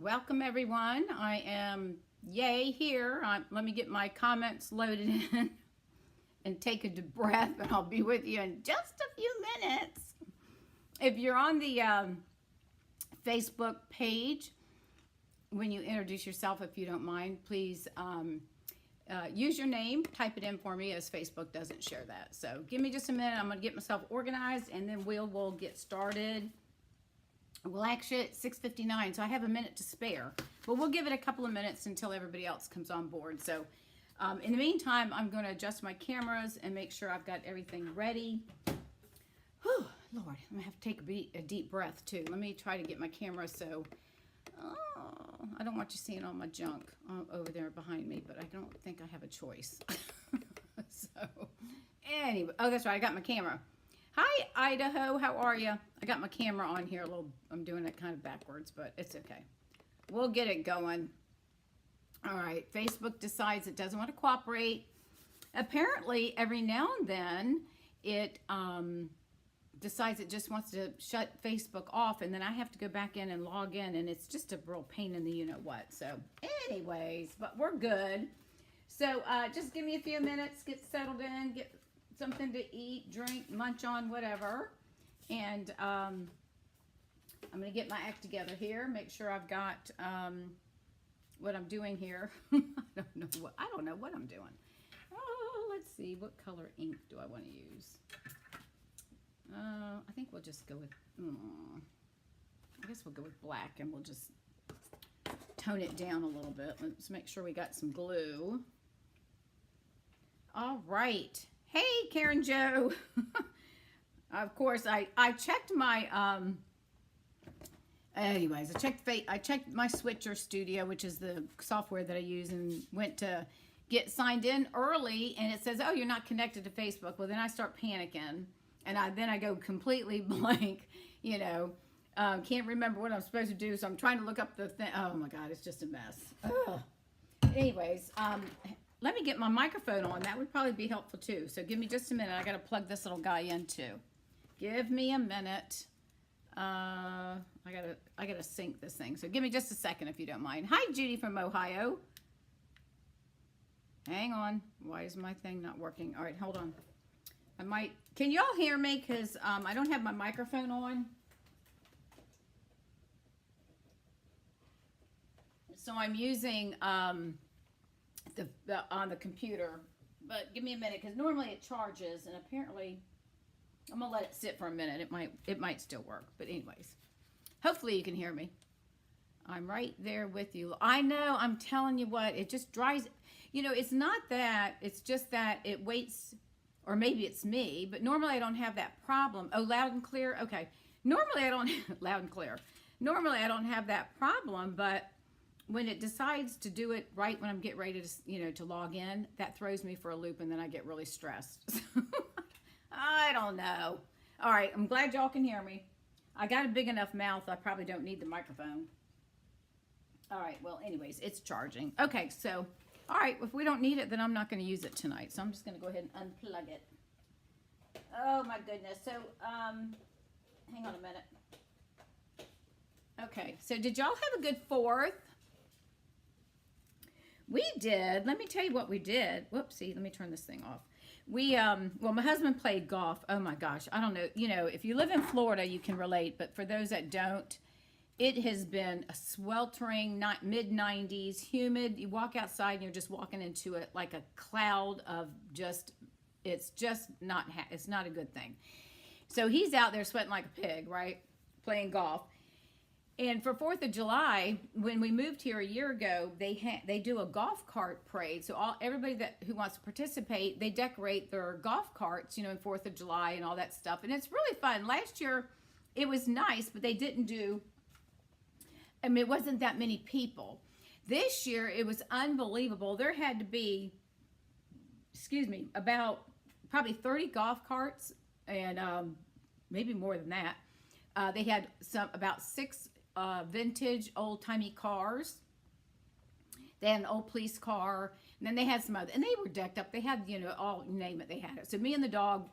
Welcome everyone. I am yay here. Let me get my comments loaded in and take a deep breath, and I'll be with you in just a few minutes. If you're on the Facebook page, when you introduce yourself, if you don't mind, please use your name, type it in for me, as Facebook doesn't share that. So give me just a minute. I'm going to get myself organized, and then we'll get started. Well, actually, it's 6:59, so I have a minute to spare. But we'll give it a couple of minutes until everybody else comes on board. So in the meantime, I'm going to adjust my cameras and make sure I've got everything ready. Whew, Lord, I'm going to have to take a deep breath, too. Let me try to get my camera so... Oh, I don't want you seeing all my junk over there behind me, but I don't think I have a choice. So, anyway. Oh, that's right. I got my camera. Hi, Idaho. How are you? I got my camera on here a little. I'm doing it kind of backwards, but it's okay. We'll get it going. All right. Facebook decides it doesn't want to cooperate. Apparently, every now and then, it decides it just wants to shut Facebook off, and then I have to go back in and log in, and it's just a real pain in the you-know-what. So, anyways, but we're good. So, just give me a few minutes, get settled in, get something to eat, drink, munch on, whatever. And I'm going to get my act together here, make sure I've got what I'm doing here. I don't know what I'm doing. Oh, let's see. What color ink do I want to use? I think we'll just go with, I guess we'll go with black, and we'll just tone it down a little bit. Let's make sure we got some glue. All right. Hey, Karen Jo. Of course, I checked my, anyways, I checked my Switcher Studio, which is the software that I use, and went to get signed in early, and it says, oh, you're not connected to Facebook. Well, then I start panicking, and then I go completely blank, you know, can't remember what I'm supposed to do, so I'm trying to look up the thing. Oh, my God, it's just a mess. Ugh. Anyways, let me get my microphone on. That would probably be helpful too. So give me just a minute. I got to plug this little guy in too. Give me a minute. I gotta sync this thing. So give me just a second if you don't mind. Hi, Judy from Ohio. Hang on. Why is my thing not working? All right, hold on. Can y'all hear me? Because I don't have my microphone on. So I'm using on the computer, but give me a minute, because normally it charges, and apparently I'm gonna let it sit for a minute. It might still work, but anyways, hopefully you can hear me. I'm right there with you. I know, I'm telling you what, it just drives, you know, it's not that, it's just that it waits, or maybe it's me, but normally I don't have that problem. Oh, loud and clear. Okay, normally I don't loud and clear. Normally I don't have that problem, but when it decides to do it right when I'm getting ready to, you know, to log in, that throws me for a loop, and then I get really stressed. I don't know. All right, I'm glad y'all can hear me. I got a big enough mouth, I probably don't need the microphone. All right, well, anyways, it's charging. Okay, so, all right, if we don't need it, then I'm not going to use it tonight. So I'm just going to go ahead and unplug it. Oh, my goodness. So, hang on a minute. Okay, so did y'all have a good 4th? We did. Let me tell you what we did. Whoopsie, let me turn this thing off. We, well, my husband played golf. Oh my gosh. I don't know. You know, if you live in Florida, you can relate. But for those that don't, it has been a sweltering, mid-90s, humid. You walk outside and you're just walking into it like a cloud of just, it's just not, it's not a good thing. So he's out there sweating like a pig, right? Playing golf. And for 4th of July, when we moved here a year ago, they do a golf cart parade. So everybody who wants to participate, they decorate their golf carts, you know, in 4th of July and all that stuff. And it's really fun. Last year, it was nice, but they didn't do, I mean, it wasn't that many people. This year, it was unbelievable. There had to be, excuse me, about probably 30 golf carts, and maybe more than that. They had about 6 vintage old-timey cars. They had an old police car, and then they had some other, and they were decked up. They had, you know, all, name it, they had it. So me and the dog,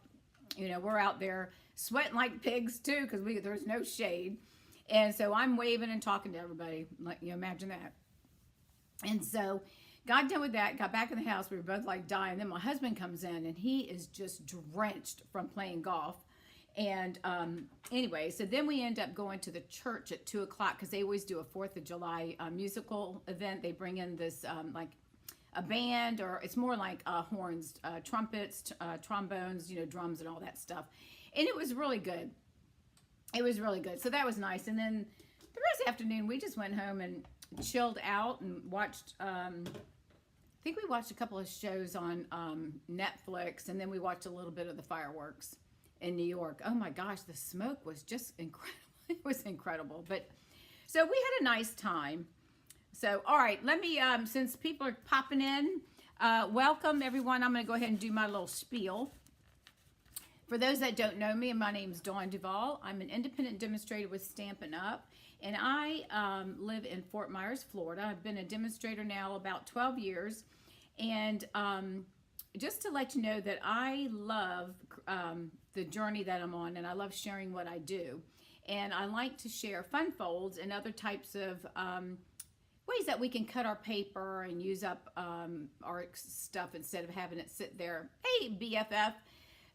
you know, we're out there sweating like pigs too, because there was no shade. And so I'm waving and talking to everybody. Like, you imagine that. And so got done with that, got back in the house. We were both like dying. Then my husband comes in and he is just drenched from playing golf. And anyway, so then we end up going to the church at 2 o'clock because they always do a 4th of July musical event. They bring in this like a band, or it's more like horns, trumpets, trombones, you know, drums and all that stuff. And it was really good. It was really good. So that was nice. And then the rest of the afternoon, we just went home and chilled out and watched, I think we watched a couple of shows on Netflix, and then we watched a little bit of the fireworks in New York. Oh my gosh, the smoke was just incredible. It was incredible. But so we had a nice time. So, all right, let me, since people are popping in, welcome everyone. I'm going to go ahead and do my little spiel. For those that don't know me, my name's Dawn Duvall. I'm an independent demonstrator with Stampin' Up, and I live in Fort Myers, Florida. I've been a demonstrator now about 12 years, and just to let you know that I love the journey that I'm on, and I love sharing what I do. And I like to share fun folds and other types of ways that we can cut our paper and use up our stuff instead of having it sit there. Hey, BFF.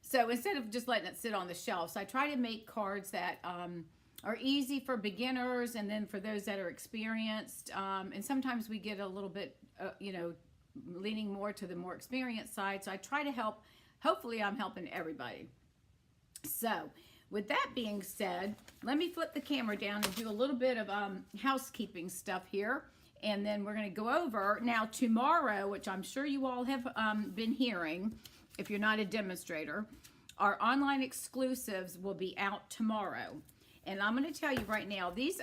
So instead of just letting it sit on the shelf, so I try to make cards that are easy for beginners and then for those that are experienced. And sometimes we get a little bit, you know, leaning more to the more experienced side. So I try to help. Hopefully I'm helping everybody. So with that being said, let me flip the camera down and do a little bit of housekeeping stuff here. And then we're going to go over now tomorrow, which I'm sure you all have been hearing. If you're not a demonstrator, our online exclusives will be out tomorrow. And I'm going to tell you right now, these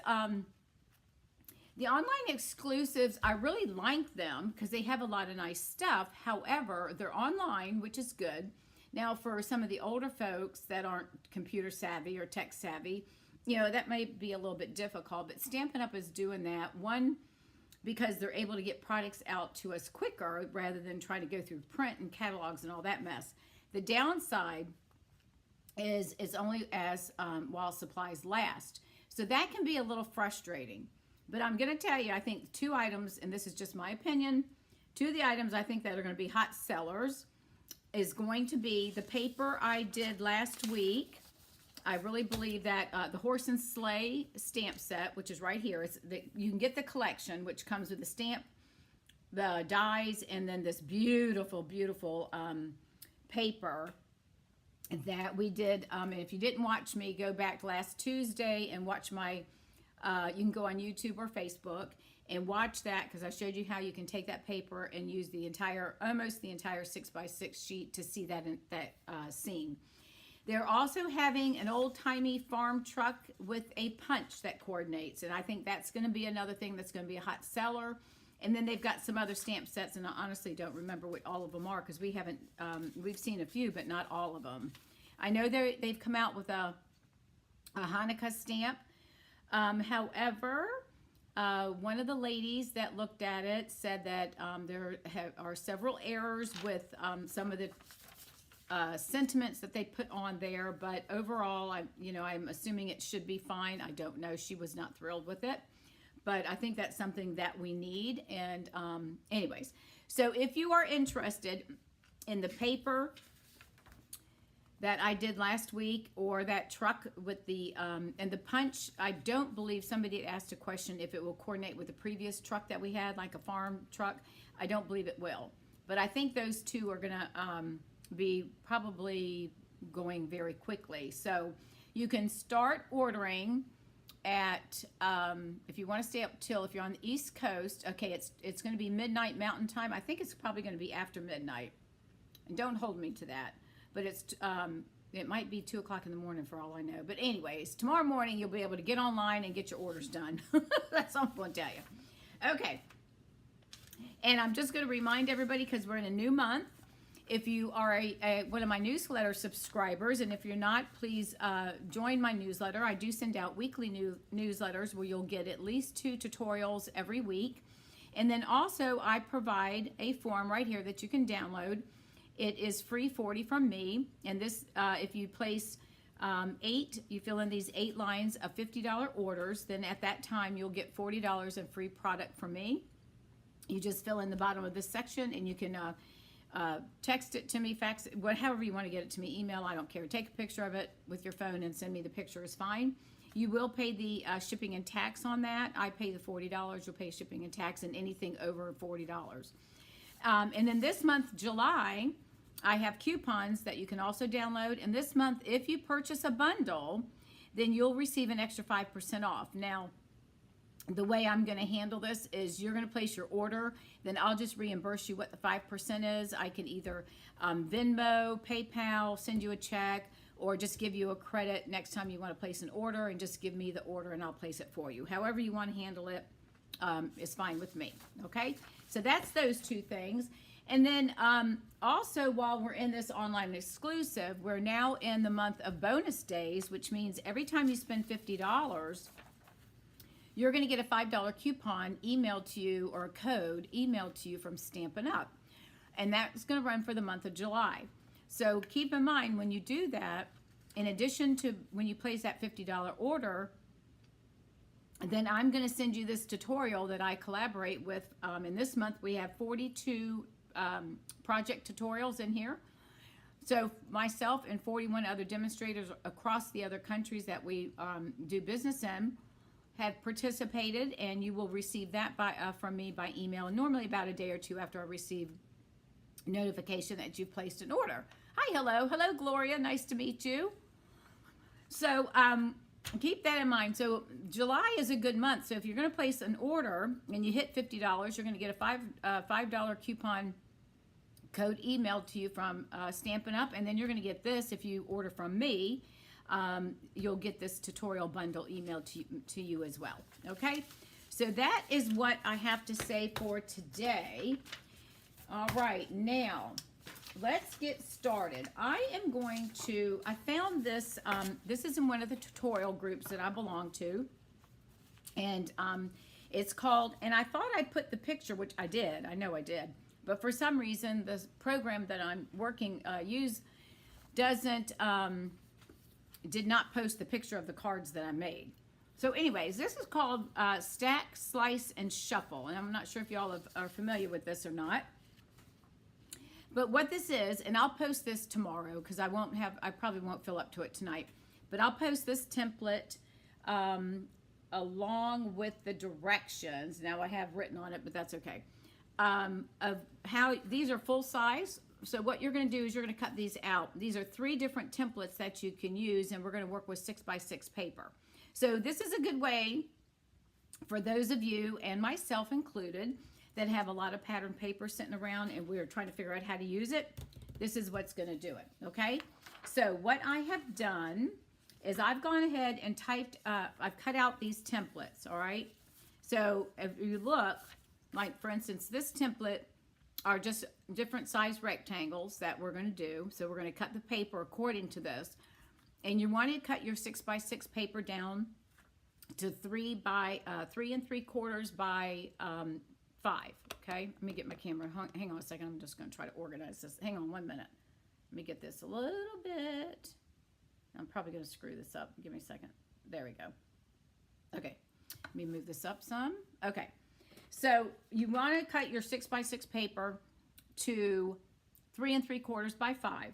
the online exclusives, I really like them because they have a lot of nice stuff. However, they're online, which is good. Now, for some of the older folks that aren't computer savvy or tech savvy, you know, that may be a little bit difficult. But Stampin' Up is doing that. One, because they're able to get products out to us quicker rather than trying to go through print and catalogs and all that mess. The downside is it's only as while supplies last. So that can be a little frustrating. But I'm going to tell you, I think 2 items, and this is just my opinion, 2 of the items I think that are going to be hot sellers is going to be the paper I did last week. I really believe that the Horse and Sleigh stamp set, which is right here, you can get the collection, which comes with the stamp, the dies, and then this beautiful, beautiful paper that we did. And if you didn't watch me, go back last Tuesday and watch my, you can go on YouTube or Facebook and watch that, because I showed you how you can take that paper and use the entire, almost the entire 6x6 sheet to see that scene. They're also having an old-timey farm truck with a punch that coordinates, and I think that's going to be another thing that's going to be a hot seller. And then they've got some other stamp sets, and I honestly don't remember what all of them are because we haven't, we've seen a few, but not all of them. I know they've come out with a Hanukkah stamp. However, one of the ladies that looked at it said that there are several errors with some of the sentiments that they put on there, but overall, I'm assuming it should be fine. I don't know. She was not thrilled with it, but I think that's something that we need. And anyways, so if you are interested in the paper that I did last week, or that truck with the and the punch, I don't believe, somebody asked a question if it will coordinate with the previous truck that we had, like a farm truck. I don't believe it will, but I think those 2 are gonna be probably going very quickly. So you can start ordering at if you want to stay up till, if you're on the East Coast, okay, it's going to be midnight Mountain Time. I think it's probably going to be after midnight, and don't hold me to that, but it's it might be 2 o'clock in the morning for all I know. But anyways, tomorrow morning you'll be able to get online and get your orders done. That's all I'm going to tell you. Okay, and I'm just going to remind everybody, because we're in a new month, if you are one of my newsletter subscribers, and if you're not, please join my newsletter. I do send out weekly newsletters where you'll get at least 2 tutorials every week. And then also I provide a form right here that you can download. It is free, 40 from me. And this, if you place you fill in these 8 lines of $50 orders, then at that time you'll get $40 in free product from me. You just fill in the bottom of this section, and you can text it to me, fax it, however you want to get it to me, email, I don't care. Take a picture of it with your phone and send me the picture is fine. You will pay the shipping and tax on that. I pay the $40. You'll pay shipping and tax, and anything over $40. And then this month, July, I have coupons that you can also download. And this month, if you purchase a bundle, then you'll receive an extra 5% off. Now, the way I'm going to handle this is you're going to place your order, then I'll just reimburse you what the 5% is. I can either Venmo, PayPal, send you a check, or just give you a credit next time you want to place an order, and just give me the order and I'll place it for you. However you want to handle it is fine with me, okay? So that's those 2 things. And then also, while we're in this online exclusive, we're now in the month of bonus days, which means every time you spend $50, you're going to get a $5 coupon emailed to you, or a code emailed to you from Stampin' Up. And that's going to run for the month of July. So keep in mind, when you do that, in addition to when you place that $50 order, then I'm going to send you this tutorial that I collaborate with. And this month we have 42 project tutorials in here. So myself and 41 other demonstrators across the other countries that we do business in have participated, and you will receive that from me by email, normally about a day or 2 after I receive notification that you've placed an order. Hi, hello Gloria, nice to meet you. So keep that in mind. So July is a good month. So if you're going to place an order and you hit $50, you're going to get a $5 coupon code emailed to you from Stampin' Up, and then you're going to get this if you order from me. You'll get this tutorial bundle emailed to you as well. Okay, so that is what I have to say for today. All right, now let's get started. I found this, this is in one of the tutorial groups that I belong to, and it's called, and I thought I'd put the picture, which I did, I know I did, but for some reason the program that I'm working, did not post the picture of the cards that I made. So anyways, this is called Stack, Slice, and Shuffle, and I'm not sure if y'all are familiar with this or not. But what this is, and I'll post this tomorrow because I probably won't fill up to it tonight, but I'll post this template along with the directions. Now I have written on it, but that's okay. Of how these are full size. So what you're going to do is you're going to cut these out. These are 3 different templates that you can use, and we're going to work with 6x6 paper. So this is a good way for those of you, and myself included, that have a lot of pattern paper sitting around and we're trying to figure out how to use it. This is what's going to do it, okay? So what I have done is I've gone ahead and I've cut out these templates, all right? So if you look, like for instance, this template are just different size rectangles that we're going to do. So we're going to cut the paper according to this. And you want to cut your 6x6 paper down to 3 3¾ by 5. Okay, let me get my camera. Hang on a second. I'm just going to try to organize this. Hang on 1 minute. Let me get this a little bit. I'm probably going to screw this up. Give me a second. There we go. Okay, let me move this up some. Okay, so you want to cut your 6x6 paper to 3 3/4 by 5.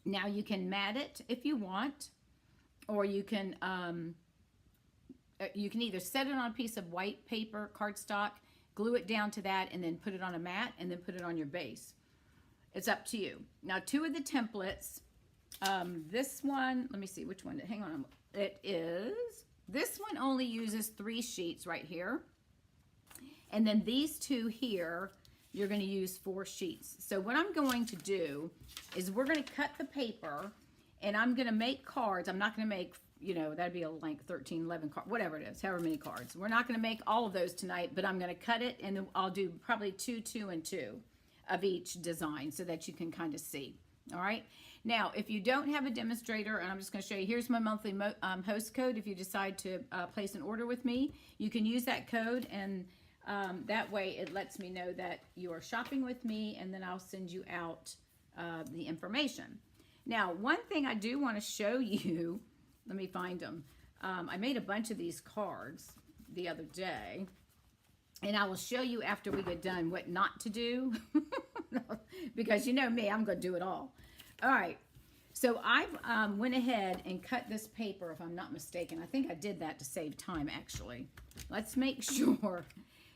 Now you can mat it if you want, or you can either set it on a piece of white paper, cardstock, glue it down to that, and then put it on a mat, and then put it on your base. It's up to you. Now, 2 of the templates, this one, let me see which one, hang on, this one only uses 3 sheets right here. And then these 2 here, you're going to use 4 sheets. So what I'm going to do is we're going to cut the paper, and I'm going to make cards. I'm not going to make, that'd be a length 13, 11 cards, whatever it is, however many cards. We're not going to make all of those tonight, but I'm going to cut it, and then I'll do probably 2, 2, and 2 of each design so that you can kind of see. All right. Now, if you don't have a demonstrator, and I'm just going to show you, here's my monthly host code. If you decide to place an order with me, you can use that code, and that way it lets me know that you are shopping with me, and then I'll send you out the information. Now, one thing I do want to show you, let me find them. I made a bunch of these cards the other day, and I will show you after we get done what not to do, because you know me, I'm going to do it all. All right, so I went ahead and cut this paper, if I'm not mistaken. I think I did that to save time, actually. Let's make sure.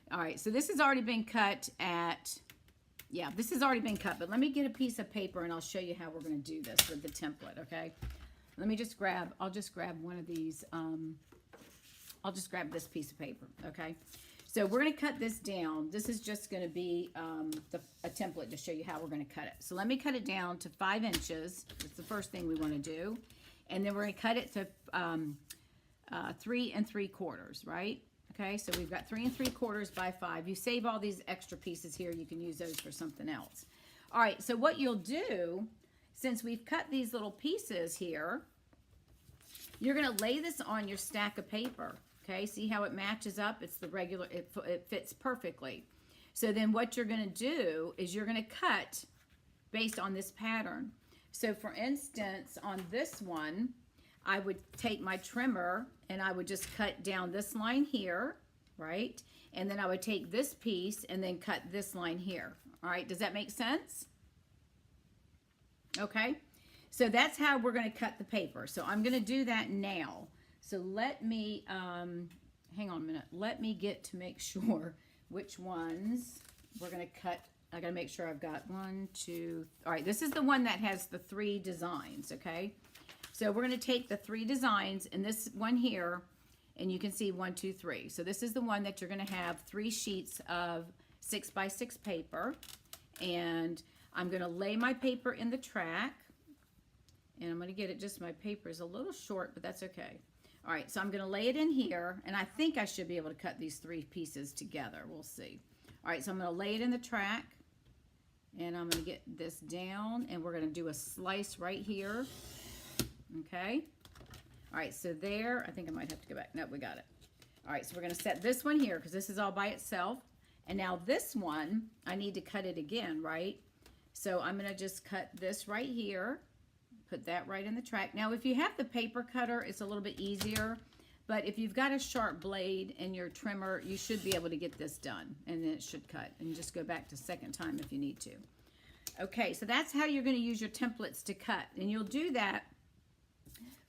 All right, so this has already been cut at... Yeah, this has already been cut, but let me get a piece of paper and I'll show you how we're going to do this with the template, okay? Let me just grab, I'll just grab one of these, I'll just grab this piece of paper, okay? So we're going to cut this down. This is just going to be a template to show you how we're going to cut it. So let me cut it down to 5 inches. That's the first thing we want to do. And then we're going to cut it to 3 3/4, right? Okay, so we've got 3 3/4 by 5. You save all these extra pieces here. You can use those for something else. All right, so what you'll do, since we've cut these little pieces here, you're going to lay this on your stack of paper. Okay, see how it matches up? It's the regular, it fits perfectly. So then what you're going to do is you're going to cut based on this pattern. So for instance, on this one, I would take my trimmer and I would just cut down this line here, right? And then I would take this piece and then cut this line here. All right, does that make sense? Okay, so that's how we're going to cut the paper. So I'm going to do that now. So let me, hang on a minute. Let me get to make sure which ones we're going to cut. I got to make sure I've got 1, 2, all right, this is the one that has the 3 designs, okay? So we're going to take the 3 designs and this one here, and you can see 1, 2, 3. So this is the one that you're going to have 3 sheets of 6 by 6 paper. And I'm going to lay my paper in the track. And I'm going to get it, just my paper is a little short, but that's okay. All right, so I'm going to lay it in here. And I think I should be able to cut these 3 pieces together. We'll see. All right, so I'm going to lay it in the track. And I'm going to get this down. And we're going to do a slice right here. Okay. All right, so there, I think I might have to go back. No, we got it. All right, so we're going to set this one here because this is all by itself. And now this one, I need to cut it again, right? So I'm going to just cut this right here, put that right in the track. Now, if you have the paper cutter, it's a little bit easier. But if you've got a sharp blade and your trimmer, you should be able to get this done. And then it should cut. And just go back to second time if you need to. Okay, so that's how you're going to use your templates to cut. And you'll do that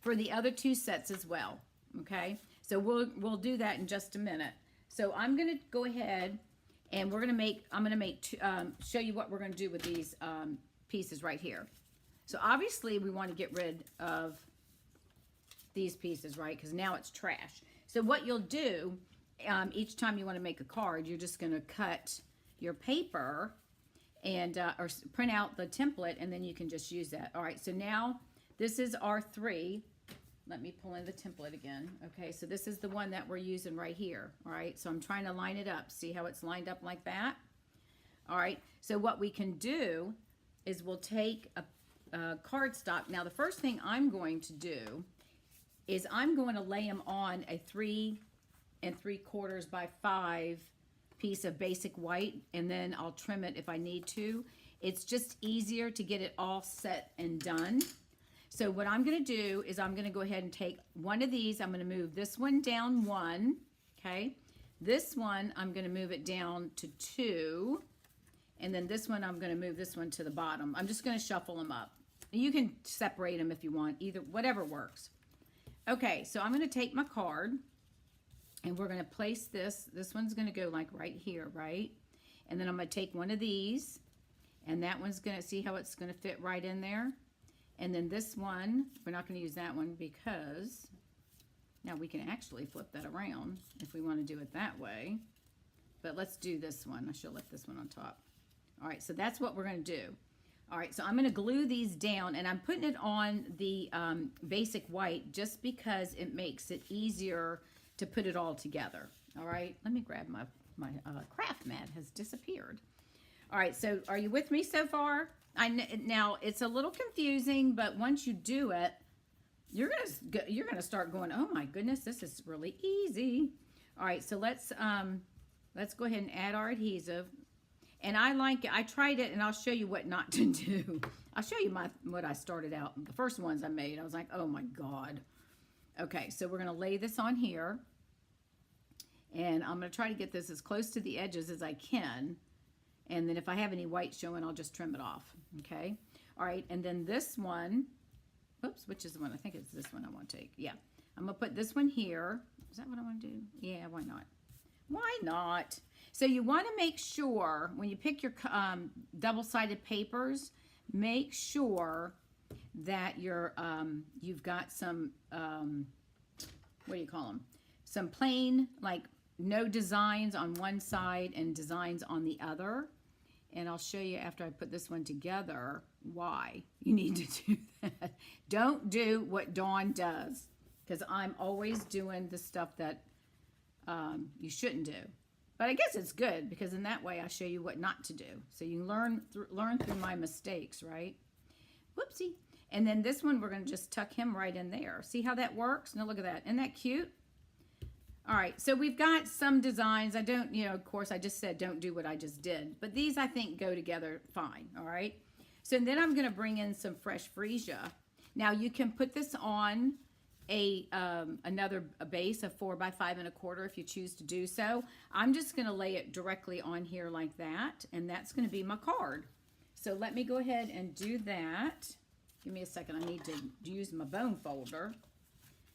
for the other 2 sets as well, okay? So we'll do that in just a minute. So I'm going to go ahead and we're going to make, I'm going to show you what we're going to do with these pieces right here. So obviously we want to get rid of these pieces, right? Because now it's trash. So what you'll do, each time you want to make a card, you're just going to cut your paper and or print out the template, and then you can just use that. All right, so now this is our 3. Let me pull in the template again. Okay, so this is the one that we're using right here. All right, so I'm trying to line it up. See how it's lined up like that? All right, so what we can do is we'll take a cardstock. Now, the first thing I'm going to do is I'm going to lay them on a 3 3/4 by 5 piece of basic white, and then I'll trim it if I need to. It's just easier to get it all set and done. So what I'm going to do is I'm going to go ahead and take one of these. I'm going to move this one down 1, okay? This one, I'm going to move it down to 2. And then this one, I'm going to move this one to the bottom. I'm just going to shuffle them up. You can separate them if you want, either, whatever works. Okay, so I'm going to take my card and we're going to place this. This one's going to go like right here, right? And then I'm going to take one of these, and that one's going to, see how it's going to fit right in there? And then this one, we're not going to use that one because now we can actually flip that around if we want to do it that way. But let's do this one. I should let this one on top. All right, so that's what we're going to do. All right, so I'm going to glue these down, and I'm putting it on the basic white just because it makes it easier to put it all together. All right, let me grab my craft mat has disappeared. All right, so are you with me so far? Now it's a little confusing, but once you do it, you're gonna start going, oh my goodness, this is really easy. All right, so let's go ahead and add our adhesive. And I tried it, and I'll show you what not to do. I'll show you what I started out. The first ones I made, I was like, oh my God. Okay, so we're going to lay this on here. And I'm going to try to get this as close to the edges as I can. And then if I have any white showing, I'll just trim it off. Okay. All right. And then this one, oops, which is the one? I think it's this one I want to take. Yeah. I'm going to put this one here. Is that what I want to do? Yeah, why not? Why not? So you want to make sure when you pick your double-sided papers, make sure that you've got some, what do you call them? Some plain, like no designs on one side and designs on the other. And I'll show you after I put this one together why you need to do that. Don't do what Dawn does, because I'm always doing the stuff that you shouldn't do. But I guess it's good, because in that way I show you what not to do. So you learn through my mistakes, right? Whoopsie. And then this one, we're going to just tuck him right in there. See how that works? Now look at that. Isn't that cute? All right, so we've got some designs. I don't, of course, I just said don't do what I just did. But these, I think, go together fine, all right? So then I'm going to bring in some fresh freesia. Now, you can put this on another base of 4 by 5 1/4 if you choose to do so. I'm just going to lay it directly on here like that, and that's going to be my card. So let me go ahead and do that. Give me a second. I need to use my bone folder.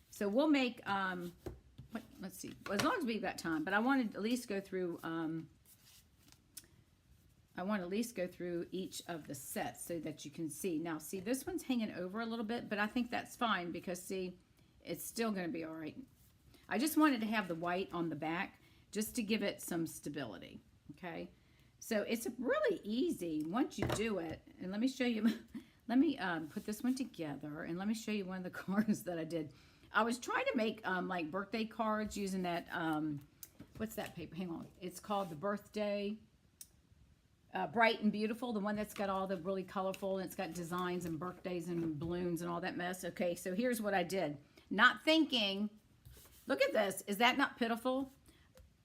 So we'll make... let's see. Well, as long as we've got time, but I want to at least go through. I want to at least go through each of the sets so that you can see. Now, see, this one's hanging over a little bit, but I think that's fine because, see, it's still going to be all right. I just wanted to have the white on the back just to give it some stability. Okay, so it's really easy once you do it. And let me show you. Let me put this one together, and let me show you one of the cards that I did. I was trying to make like birthday cards using that, what's that paper? Hang on. It's called the Birthday Bright and Beautiful, the one that's got all the really colorful, and it's got designs and birthdays and balloons and all that mess. Okay, so here's what I did. Not thinking, look at this. Is that not pitiful?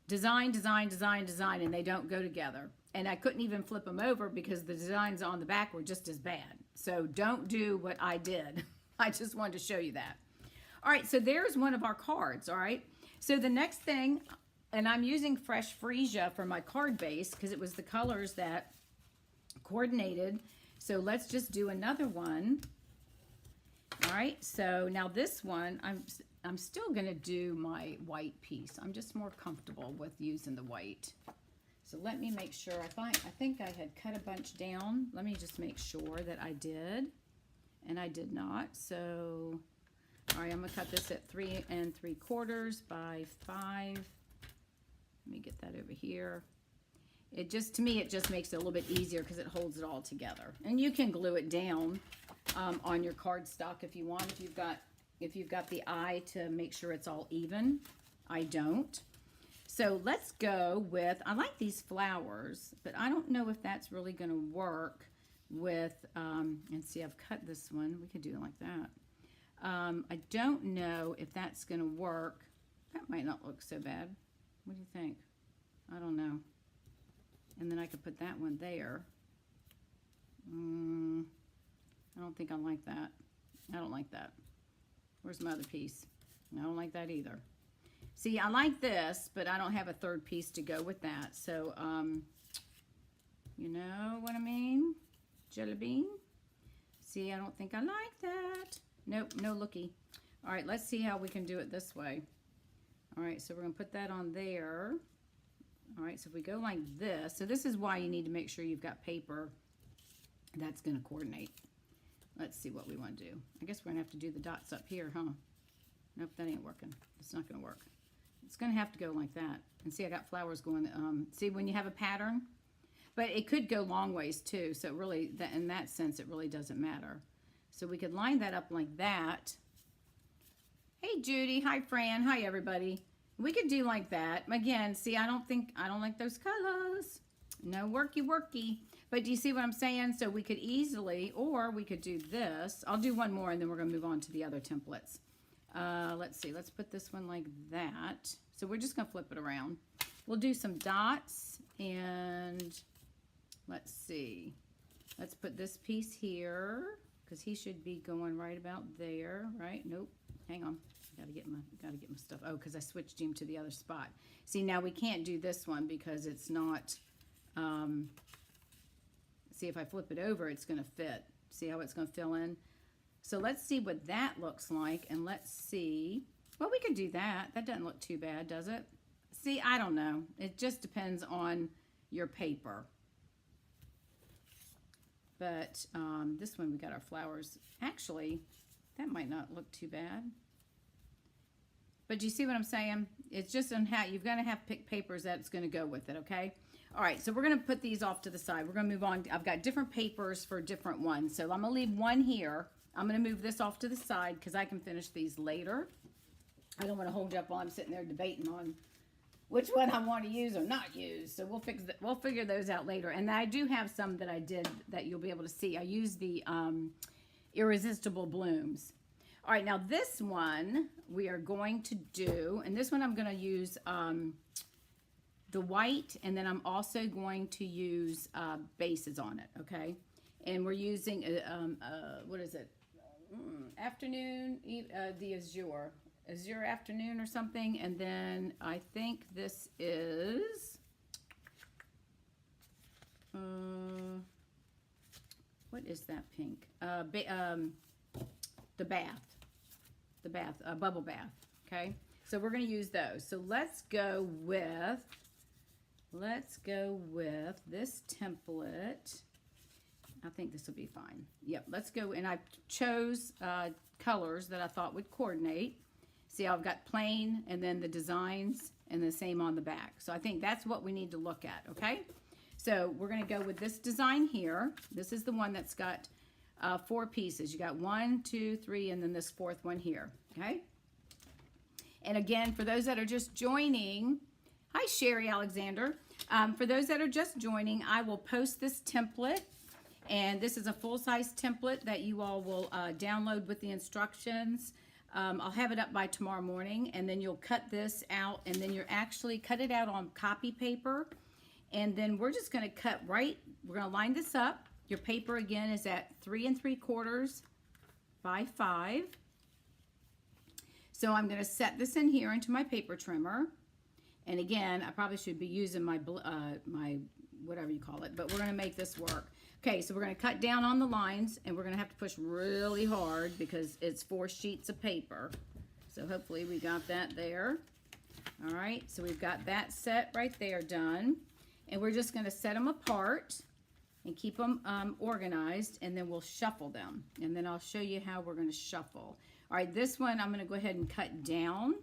Design, design, design, design, and they don't go together. And I couldn't even flip them over because the designs on the back were just as bad. So don't do what I did. I just wanted to show you that. All right, so there's one of our cards, all right? So the next thing, and I'm using fresh freesia for my card base because it was the colors that coordinated. So let's just do another one. All right, so now this one, I'm still gonna do my white piece. I'm just more comfortable with using the white. So let me make sure, I think I had cut a bunch down. Let me just make sure that I did, and I did not, so... All right, I'm going to cut this at 3 3/4 by 5. Let me get that over here. It just, to me, it just makes it a little bit easier because it holds it all together. And you can glue it down on your cardstock if you want. If you've got the eye to make sure it's all even. I don't. So let's go with, I like these flowers, but I don't know if that's really going to work with, and see, I've cut this one. We could do it like that. I don't know if that's going to work. That might not look so bad. What do you think? I don't know. And then I could put that one there. I don't think I like that. I don't like that. Where's my other piece? I don't like that either. See, I like this, but I don't have a third piece to go with that. So, you know what I mean? Jelly bean. See, I don't think I like that. Nope, no looky. All right, let's see how we can do it this way. All right, so we're going to put that on there. All right, so if we go like this, so this is why you need to make sure you've got paper that's going to coordinate. Let's see what we want to do. I guess we're going to have to do the dots up here, huh? Nope, that ain't working. It's not going to work. It's going to have to go like that. And see, I got flowers going. See, when you have a pattern, but it could go long ways too. So really, in that sense, it really doesn't matter. So we could line that up like that. Hey, Judy. Hi, Fran. Hi, everybody. We could do like that. Again, see, I don't like those colors. No worky worky. But do you see what I'm saying? So we could easily, or we could do this. I'll do one more, and then we're going to move on to the other templates. Let's see. Let's put this one like that. So we're just going to flip it around. We'll do some dots, and let's see. let's put this piece here because he should be going right about there, right? Nope. Hang on. Gotta get my stuff. Oh, because I switched him to the other spot. See, now we can't do this one because it's not. See, if I flip it over, it's going to fit. See how it's going to fill in? So let's see what that looks like, and let's see. Well, we could do that. That doesn't look too bad, does it? See, I don't know. It just depends on your paper. But this one, we got our flowers. Actually, that might not look too bad. But do you see what I'm saying? It's just on how you've got to have pick papers that's going to go with it, okay? All right, so we're going to put these off to the side. We're going to move on. I've got different papers for different ones. So I'm going to leave one here. I'm going to move this off to the side because I can finish these later. I don't want to hold you up while I'm sitting there debating on which one I want to use or not use. So we'll figure those out later. And I do have some that I did that you'll be able to see. I used the Irresistible Blooms. All right, now this one we are going to do, and this one I'm going to use the white, and then I'm also going to use bases on it, okay? And we're using, what is it? Afternoon, the Azure Afternoon or something. And then I think this is, what is that pink? The bubble bath, okay? So we're going to use those. So let's go with this template. I think this will be fine. Yep, let's go. And I chose colors that I thought would coordinate. See, I've got plain and then the designs and the same on the back. So I think that's what we need to look at, okay? So we're going to go with this design here. This is the one that's got 4 pieces. You got 1, 2, 3, and then this 4th one here, okay? And again, for those that are just joining, hi, Sherry Alexander. For those that are just joining, I will post this template, and this is a full-size template that you all will download with the instructions. I'll have it up by tomorrow morning, and then you'll cut this out, and then you're actually cut it out on copy paper, and then we're just going to cut we're going to line this up. Your paper again is at 3 3/4 by 5. So I'm going to set this in here into my paper trimmer. And again, I probably should be using my whatever you call it, but we're going to make this work. Okay, so we're going to cut down on the lines, and we're going to have to push really hard because it's 4 sheets of paper. So hopefully we got that there. All right, so we've got that set right there done. And we're just going to set them apart and keep them organized, and then we'll shuffle them. And then I'll show you how we're going to shuffle. All right, this one I'm going to go ahead and cut down,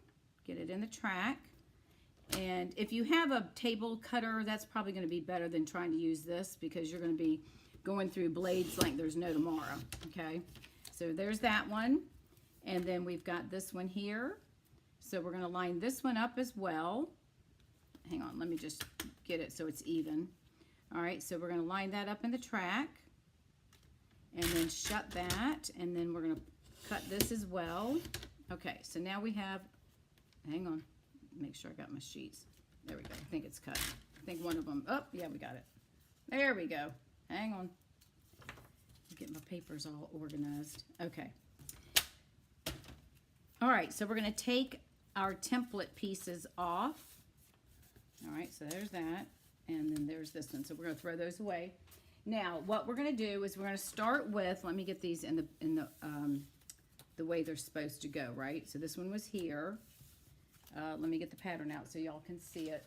get it in the track. And if you have a table cutter, that's probably going to be better than trying to use this because you're going to be going through blades like there's no tomorrow, okay? So there's that one. And then we've got this one here. So we're going to line this one up as well. Hang on, let me just get it so it's even. All right, so we're going to line that up in the track and then shut that, and then we're going to cut this as well. Okay, so now we have, hang on, make sure I got my sheets. There we go. I think it's cut. I think one of them, oh, yeah, we got it. There we go. Hang on. Get my papers all organized. Okay. All right, so we're going to take our template pieces off. All right, so there's that. And then there's this one. So we're going to throw those away. Now, what we're going to do is we're going to start with, let me get these in the way they're supposed to go, right? So this one was here. Let me get the pattern out so y'all can see it.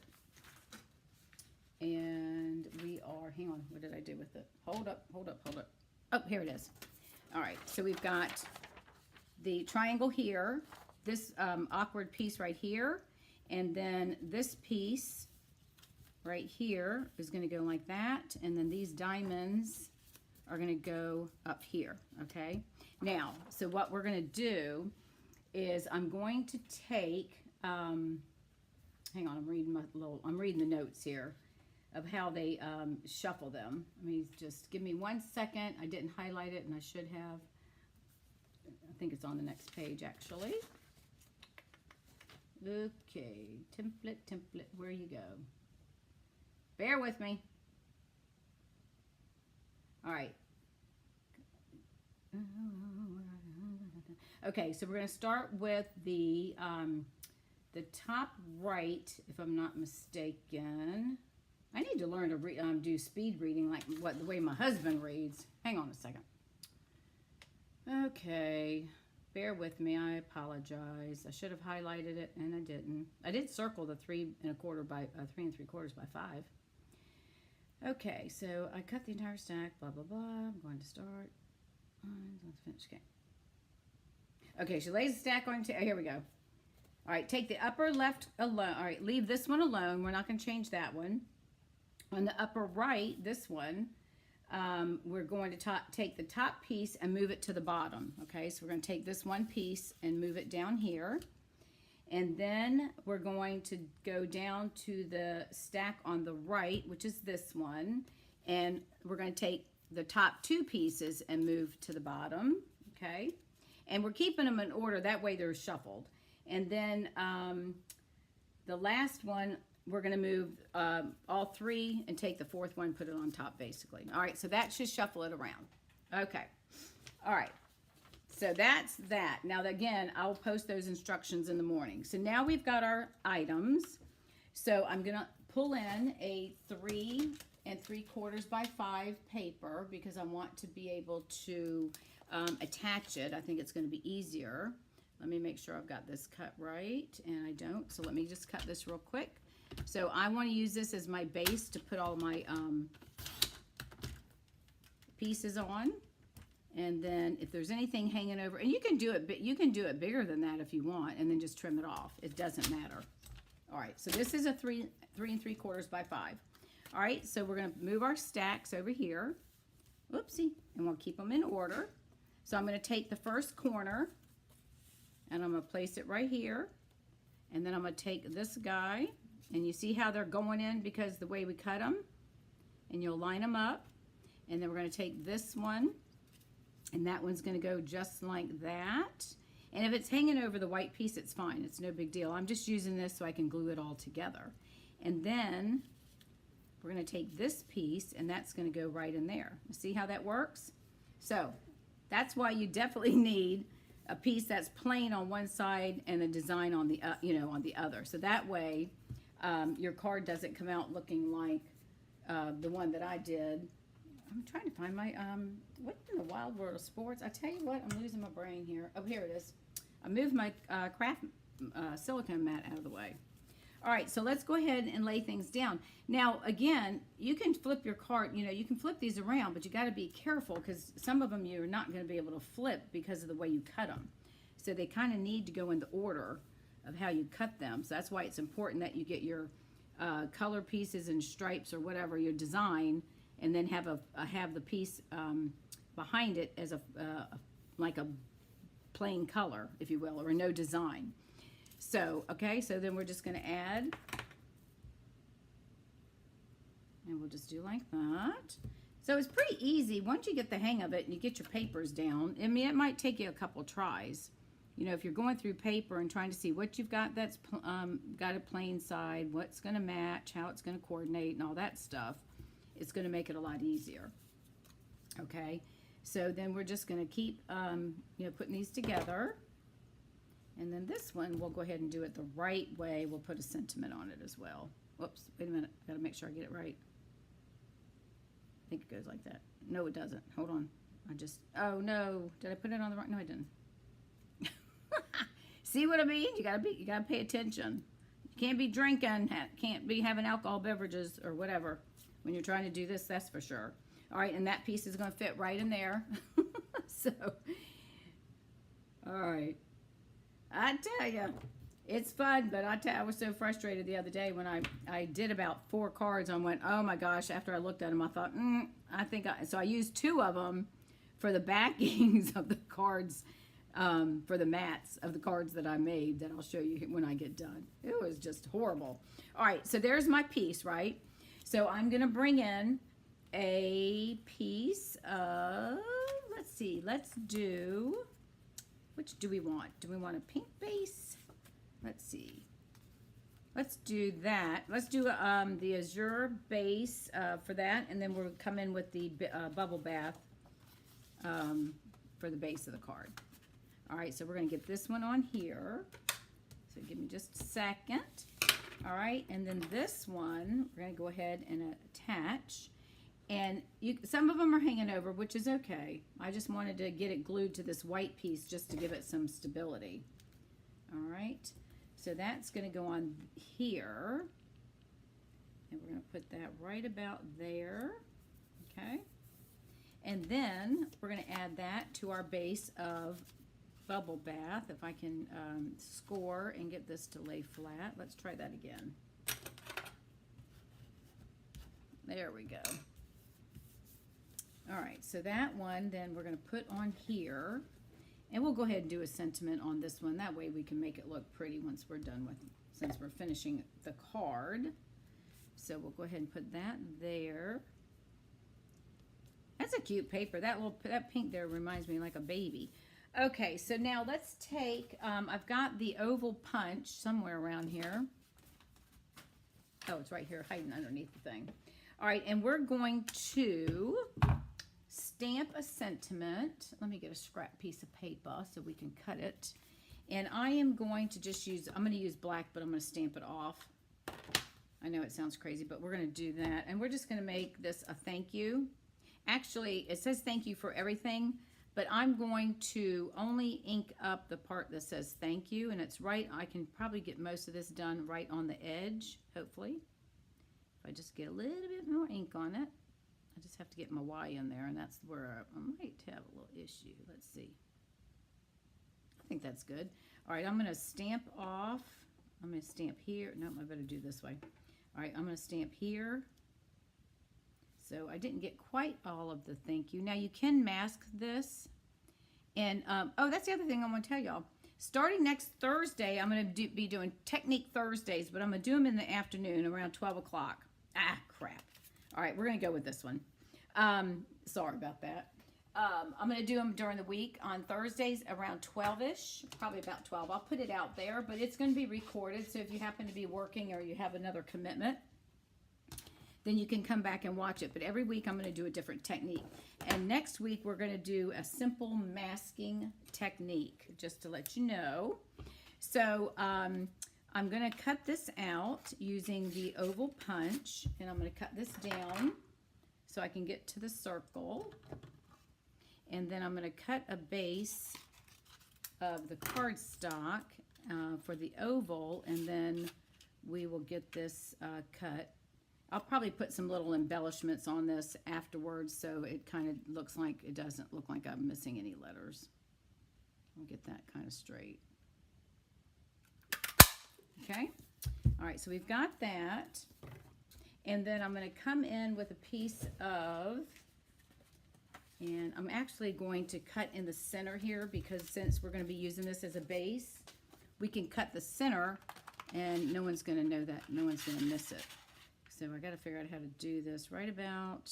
And we are, hang on, what did I do with it? Hold up. Oh, here it is. All right, so we've got the triangle here, this awkward piece right here, and then this piece right here is going to go like that, and then these diamonds are going to go up here, okay? Now, so what we're going to do is I'm going to take, hang on, I'm reading the notes here of how they shuffle them. Let me just, give me 1 second. I didn't highlight it, and I should have. I think it's on the next page, actually. Okay, template, where you go? Bear with me. All right. Okay, so we're going to start with the top right, if I'm not mistaken. I need to learn to do speed reading like the way my husband reads. Hang on a second. Okay, bear with me. I apologize. I should have highlighted it and I didn't. I did circle the 3 3/4 by 3 3/4 by 5. Okay, so I cut the entire stack. Blah blah blah. I'm going to start. Let's finish. Okay. Okay, she lays the stack on. Oh, here we go. All right, take the upper left alone. All right, leave this one alone. We're not going to change that one. On the upper right, this one, we're going to take the top piece and move it to the bottom. Okay, so we're going to take this one piece and move it down here. And then we're going to go down to the stack on the right, which is this one. And we're going to take the top 2 pieces and move to the bottom. Okay, and we're keeping them in order. That way they're shuffled. And then the last one, we're going to move all 3 and take the 4th one, put it on top, basically. All right, so that should shuffle it around. Okay. All right. So that's that. Now, again, I'll post those instructions in the morning. So now we've got our items. So I'm going to pull in a 3 3/4 by 5 paper because I want to be able to attach it. I think it's going to be easier. Let me make sure I've got this cut right, and I don't. So let me just cut this real quick. So I want to use this as my base to put all my pieces on. And then if there's anything hanging over, and you can do it bigger than that if you want, and then just trim it off. It doesn't matter. All right, so this is a 3 3/4 by 5. All right, so we're going to move our stacks over here. Whoopsie, and we'll keep them in order. So I'm going to take the first corner, and I'm going to place it right here. And then I'm going to take this guy, and you see how they're going in because the way we cut them. And you'll line them up. And then we're going to take this one, and that one's going to go just like that. And if it's hanging over the white piece, it's fine. It's no big deal. I'm just using this so I can glue it all together. And then we're going to take this piece, and that's going to go right in there. See how that works? So that's why you definitely need a piece that's plain on one side and a design on the on the other. So that way your card doesn't come out looking like the one that I did. I'm trying to find my what in the wild world of sports. I tell you what, I'm losing my brain here. Oh, here it is. I moved my craft silicone mat out of the way. All right, so let's go ahead and lay things down. Now, again, you can flip your card, you can flip these around, but you got to be careful because some of them you're not going to be able to flip because of the way you cut them. So they kind of need to go in the order of how you cut them. So that's why it's important that you get your color pieces and stripes or whatever, your design, and then have the piece behind it as like a plain color, if you will, or no design. So, okay, so then we're just going to add, and we'll just do like that. So it's pretty easy once you get the hang of it and you get your papers down. I mean, it might take you a couple tries. If you're going through paper and trying to see what you've got that's got a plain side, what's going to match, how it's going to coordinate, and all that stuff, it's going to make it a lot easier. Okay, so then we're just going to keep, putting these together. And then this one, we'll go ahead and do it the right way. We'll put a sentiment on it as well. Whoops, wait a minute. I gotta make sure I get it right. I think it goes like that. No, it doesn't. Hold on. Oh no. Did I put it on the right? No, I didn't. See what I mean? You gotta pay attention. You can't be drinking, can't be having alcohol beverages or whatever when you're trying to do this, that's for sure. All right, and that piece is gonna fit right in there. So, all right. I tell you, it's fun, but I was so frustrated the other day when I did about 4 cards. I went, oh my gosh, after I looked at them, I thought, so I used 2 of them for the backings of the cards, for the mats of the cards that I made that I'll show you when I get done. It was just horrible. All right, so there's my piece, right? So I'm going to bring in a piece of, let's see, let's do... Which do we want? Do we want a pink base? Let's see. let's do that. Let's do the azure base for that, and then we'll come in with the bubble bath for the base of the card. All right, so we're going to get this one on here. So give me just a second. All right, and then this one, we're going to go ahead and attach. And some of them are hanging over, which is okay. I just wanted to get it glued to this white piece just to give it some stability. All right, so that's going to go on here. And we're going to put that right about there. Okay. And then we're going to add that to our base of bubble bath. If I can score and get this to lay flat. Let's try that again. There we go. All right, so that one then we're going to put on here. And we'll go ahead and do a sentiment on this one. That way we can make it look pretty once we're done with, since we're finishing the card. So we'll go ahead and put that there. That's a cute paper. That pink there reminds me like a baby. Okay, so now let's take, I've got the oval punch somewhere around here. Oh, it's right here hiding underneath the thing. All right, and we're going to stamp a sentiment. Let me get a scrap piece of paper so we can cut it. And I am going to just use, I'm going to use black, but I'm going to stamp it off. I know it sounds crazy, but we're going to do that. And we're just going to make this a thank you. Actually, it says thank you for everything, but I'm going to only ink up the part that says thank you, and it's right, I can probably get most of this done right on the edge, hopefully. If I just get a little bit more ink on it. I just have to get my Y in there, and that's where I might have a little issue. Let's see. I think that's good. All right, I'm going to stamp off. I'm going to stamp here. No, I better do this way. All right, I'm going to stamp here. So I didn't get quite all of the thank you. Now you can mask this. And, oh, that's the other thing I want to tell y'all. Starting next Thursday, I'm going to be doing Technique Thursdays, but I'm going to do them in the afternoon around 12 o'clock. Ah, crap. All right, we're going to go with this one. Sorry about that. I'm going to do them during the week on Thursdays around 12-ish, probably about 12. I'll put it out there, but it's going to be recorded. So if you happen to be working or you have another commitment, then you can come back and watch it. But every week I'm going to do a different technique. And next week we're going to do a simple masking technique, just to let you know. So I'm going to cut this out using the oval punch, and I'm going to cut this down so I can get to the circle. And then I'm going to cut a base of the cardstock for the oval, and then we will get this cut. I'll probably put some little embellishments on this afterwards so it kind of looks like, it doesn't look like I'm missing any letters. I'll get that kind of straight. Okay. All right, so we've got that. And then I'm going to come in with a piece of, and I'm actually going to cut in the center here, because since we're going to be using this as a base, we can cut the center and no one's going to know that. No one's going to miss it. So I got to figure out how to do this right about,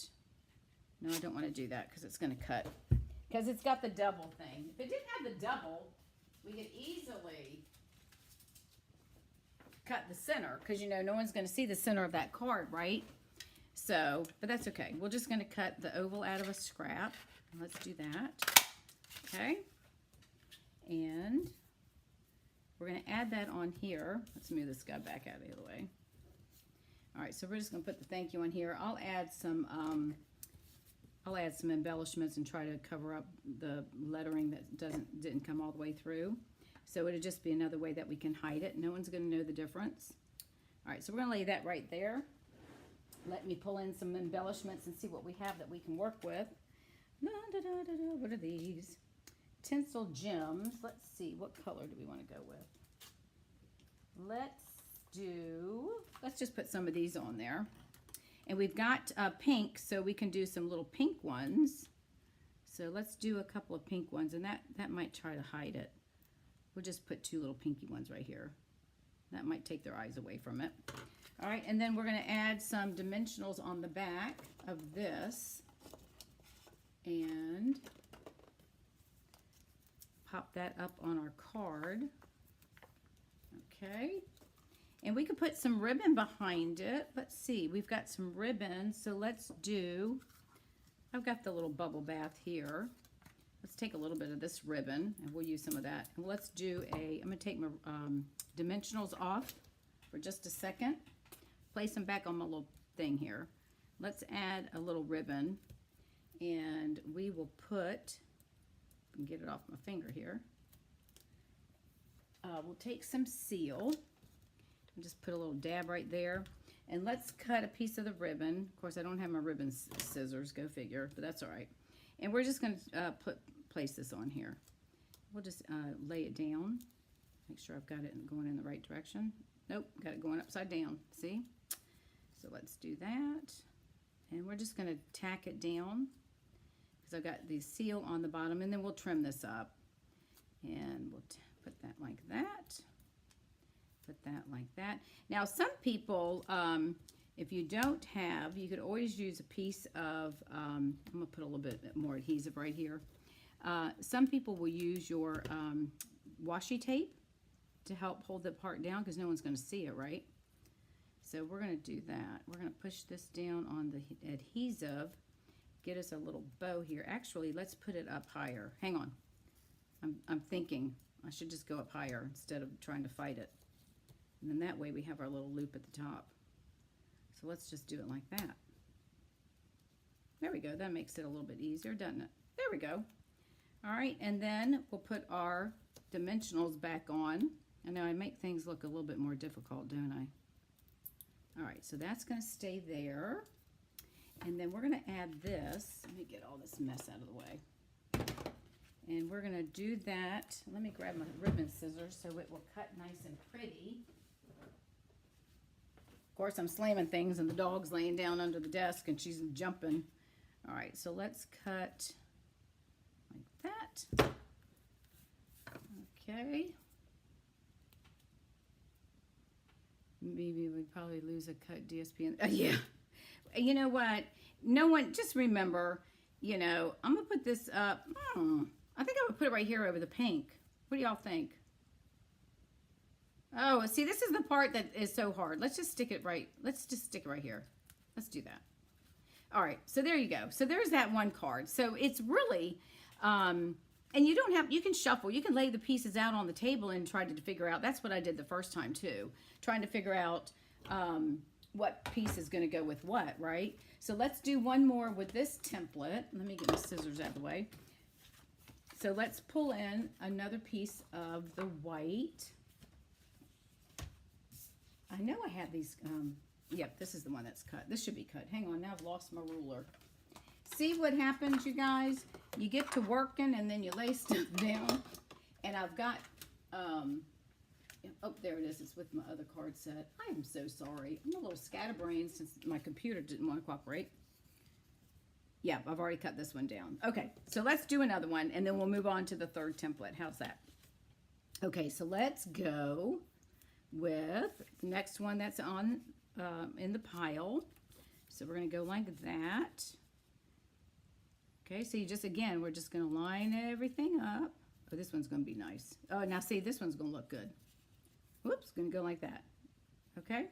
no, I don't want to do that because it's going to cut, because it's got the double thing. If it didn't have the double, we could easily cut the center, because you know no one's going to see the center of that card, right? So, but that's okay. We're just going to cut the oval out of a scrap. Let's do that. Okay. And we're going to add that on here. Let's move this guy back out of the other way. All right, so we're just going to put the thank you on here. I'll add some embellishments and try to cover up the lettering that didn't come all the way through. So it'll just be another way that we can hide it. No one's going to know the difference. All right, so we're going to lay that right there. Let me pull in some embellishments and see what we have that we can work with. What are these? Tinsel gems. Let's see, what color do we want to go with? Let's just put some of these on there. And we've got pink, so we can do some little pink ones. So let's do a couple of pink ones, and that might try to hide it. We'll just put two little pinky ones right here. That might take their eyes away from it. All right, and then we're going to add some dimensionals on the back of this. And pop that up on our card. Okay. And we could put some ribbon behind it. Let's see, we've got some ribbon, so let's do, I've got the little bubble bath here. Let's take a little bit of this ribbon, and we'll use some of that. And let's do I'm going to take my dimensionals off for just a second. Place them back on my little thing here. Let's add a little ribbon, and we will put, get it off my finger here. We'll take some seal and just put a little dab right there. And let's cut a piece of the ribbon. Of course, I don't have my ribbon scissors, go figure, but that's all right. And we're just going to place this on here. We'll just lay it down. Make sure I've got it going in the right direction. Nope, got it going upside down. See? So let's do that. And we're just going to tack it down because I've got the seal on the bottom, and then we'll trim this up. And we'll put that like that. Put that like that. Now, some people, if you don't have, you could always use a piece of, I'm going to put a little bit more adhesive right here. Some people will use your washi tape to help hold the part down because no one's going to see it, right? So we're going to do that. We're going to push this down on the adhesive, get us a little bow here. Actually, let's put it up higher. Hang on. I'm thinking I should just go up higher instead of trying to fight it. And then that way we have our little loop at the top. So let's just do it like that. There we go. That makes it a little bit easier, doesn't it? There we go. All right, and then we'll put our dimensionals back on. I know I make things look a little bit more difficult, don't I? All right, so that's going to stay there. And then we're going to add this. Let me get all this mess out of the way. And we're going to do that. Let me grab my ribbon scissors so it will cut nice and pretty. Of course, I'm slamming things and the dog's laying down under the desk and she's jumping. All right, so let's cut like that. Okay. Maybe we'd probably lose a cut DSP. Yeah. You know what? No one, just remember, you know, I'm going to put this up. I think I would put it right here over the pink. What do y'all think? Oh, see, this is the part that is so hard. Let's just stick it right. Let's just stick it right here. Let's do that. All right, so there you go. So there's that one card. So it's really, and you don't have, you can shuffle. You can lay the pieces out on the table and try to figure out. That's what I did the first time too, trying to figure out what piece is going to go with what, right? So let's do one more with this template. Let me get my scissors out of the way. So let's pull in another piece of the white. I know I had these, yep, this is the one that's cut. This should be cut. Hang on, now I've lost my ruler. See what happens, you guys? You get to working and then you lay stuff down. And I've got, oh, there it is. It's with my other card set. I am so sorry. I'm a little scatterbrained since my computer didn't want to cooperate. Yeah, I've already cut this one down. Okay, so let's do another one, and then we'll move on to the third template. How's that? Okay, so let's go with the next one that's on in the pile. So we're going to go like that. Okay, so you just, again, we're just going to line everything up. Oh, this one's going to be nice. Oh, now see, this one's going to look good. Whoops, going to go like that. Okay,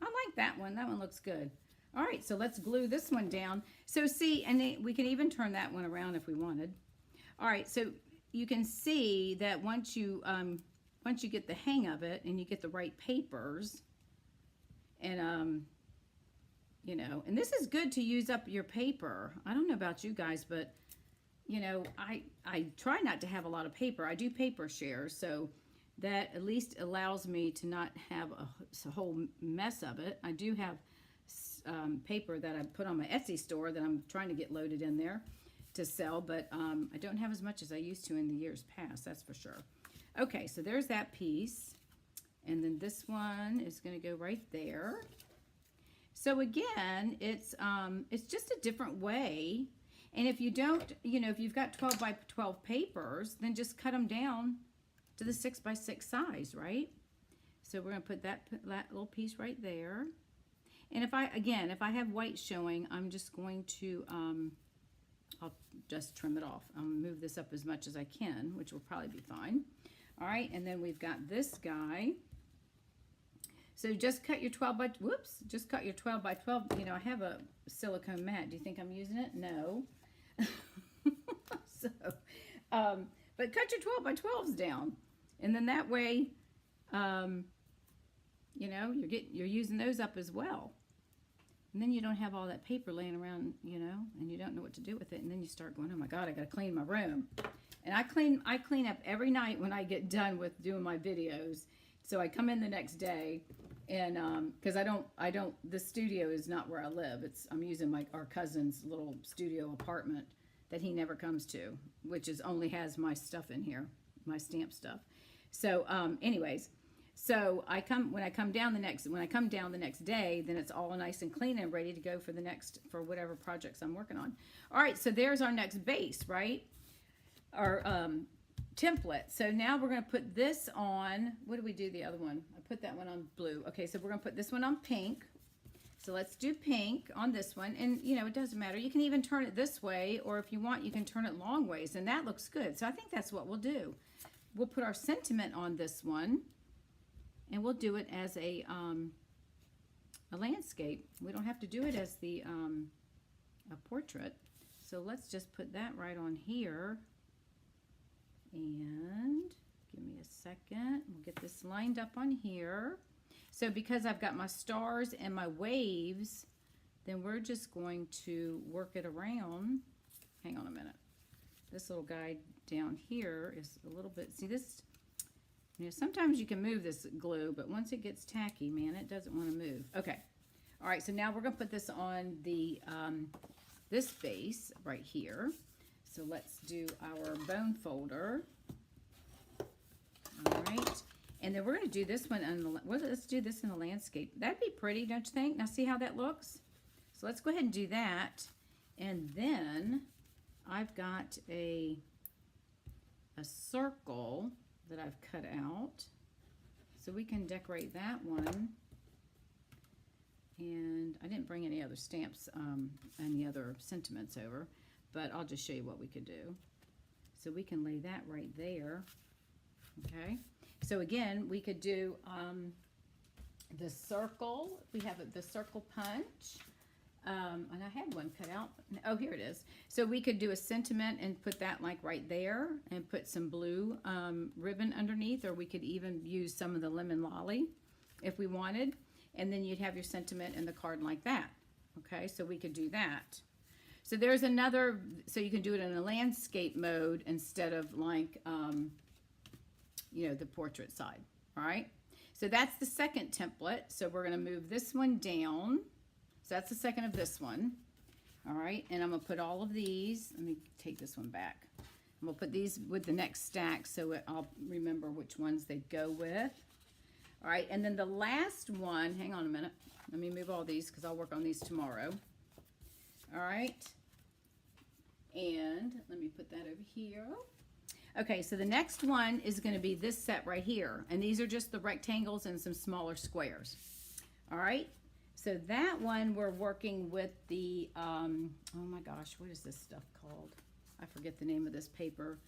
I like that one. That one looks good. All right, so let's glue this one down. So see, and we can even turn that one around if we wanted. All right, so you can see that once you get the hang of it and you get the right papers, and you know, and this is good to use up your paper. I don't know about you guys, but you know, I try not to have a lot of paper. I do paper shares, so that at least allows me to not have a whole mess of it. I do have paper that I put on my Etsy store that I'm trying to get loaded in there to sell, but I don't have as much as I used to in the years past, that's for sure. Okay, so there's that piece, and then this one is going to go right there. So again, it's just a different way, and if you don't, you know, if you've got 12 by 12 papers, then just cut them down to the 6 by 6 size, right? So we're going to put that little piece right there. And if I have white showing, I'm just going to, I'll just trim it off. I'll move this up as much as I can, which will probably be fine. All right, and then we've got this guy. So just cut your 12 by, whoops, just cut your 12 by 12. You know, I have a silicone mat. Do you think I'm using it? No. So, but cut your 12 by 12s down. And then that way, you know, you're using those up as well. And then you don't have all that paper laying around, you know, and you don't know what to do with it. And then you start going, oh my God, I got to clean my room. And I clean up every night when I get done with doing my videos. So I come in the next day, and because the studio is not where I live. I'm using our cousin's little studio apartment that he never comes to, which only has my stuff in here, my stamp stuff. So anyways, so when I come down the next day, then it's all nice and clean and ready to go for whatever projects I'm working on. All right, so there's our next base, right? Our template. So now we're going to put this on, what did we do the other one? I put that one on blue. Okay, so we're going to put this one on pink. So let's do pink on this one. And, you know, it doesn't matter. You can even turn it this way, or if you want, you can turn it long ways, and that looks good. So I think that's what we'll do. We'll put our sentiment on this one, and we'll do it as a landscape. We don't have to do it as a portrait. So let's just put that right on here. And give me a second. We'll get this lined up on here. So because I've got my stars and my waves, then we're just going to work it around. Hang on a minute. This little guy down here is a little bit, see this, you know, sometimes you can move this glue, but once it gets tacky, man, it doesn't want to move. Okay. All right, so now we're going to put this on the this base right here. So let's do our bone folder. All right. And then we're going to do this one, let's do this in the landscape. That'd be pretty, don't you think? Now see how that looks? So let's go ahead and do that. And then I've got a circle that I've cut out. So we can decorate that one. And I didn't bring any other stamps, any other sentiments over, but I'll just show you what we could do. So we can lay that right there. Okay. So again, we could do the circle. We have the circle punch. And I had one cut out. Oh, here it is. So we could do a sentiment and put that like right there and put some blue ribbon underneath, or we could even use some of the lemon lolly if we wanted. And then you'd have your sentiment and the card like that. Okay, so we could do that. So there's another, so you can do it in a landscape mode instead of like, you know, the portrait side. All right, so that's the second template. So we're going to move this one down. So that's the second of this one. All right, and I'm going to put all of these. Let me take this one back. I'm going to put these with the next stack so I'll remember which ones they go with. All right, and then the last one, hang on a minute. Let me move all these because I'll work on these tomorrow. All right, and let me put that over here. Okay, so the next one is going to be this set right here, and these are just the rectangles and some smaller squares. All right, so that one we're working with the, oh my gosh, what is this stuff called? I forget the name of this paper.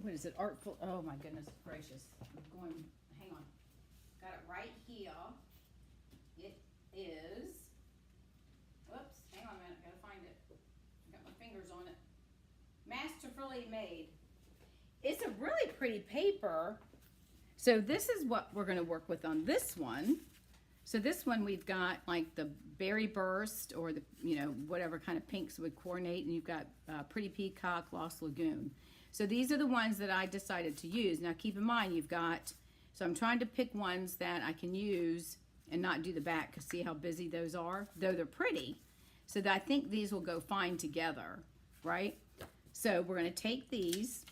What is it? Artful. Oh my goodness gracious. I'm going, hang on. Got it right here. It is, whoops, hang on a minute, gotta find it. Got my fingers on it. Masterfully Made. It's a really pretty paper. So this is what we're gonna work with on this one. So this one we've got like the Berry Burst, or the, you know, whatever kind of pinks would coordinate, and you've got Pretty Peacock, Lost Lagoon. So these are the ones that I decided to use. Now keep in mind you've got, so I'm trying to pick ones that I can use and not do the back, because see how busy those are? Though they're pretty. So that I think these will go fine together, right? So we're going to take these,